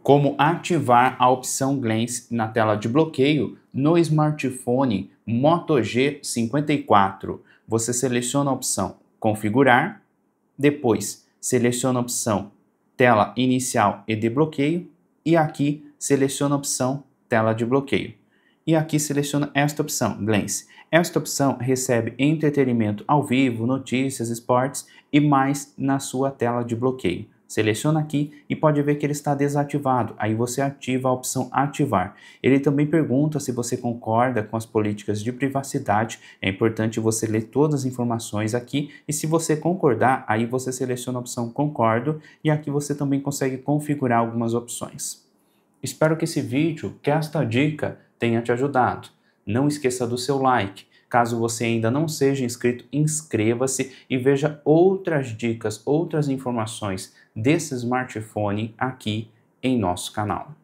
Como ativar a opção Glance na tela de bloqueio no smartphone Moto G54. Você seleciona a opção Configurar, depois seleciona a opção Tela Inicial e de bloqueio e aqui seleciona a opção Tela de bloqueio. E aqui seleciona esta opção, Glance. Esta opção recebe entretenimento ao vivo, notícias, esportes e mais na sua tela de bloqueio. Seleciona aqui e pode ver que ele está desativado, aí você ativa a opção ativar. Ele também pergunta se você concorda com as políticas de privacidade, é importante você ler todas as informações aqui e se você concordar, aí você seleciona a opção concordo e aqui você também consegue configurar algumas opções. Espero que esse vídeo, que esta dica, tenha te ajudado. Não esqueça do seu like. Caso você ainda não seja inscrito, inscreva-se e veja outras dicas, outras informações desse smartphone aqui em nosso canal.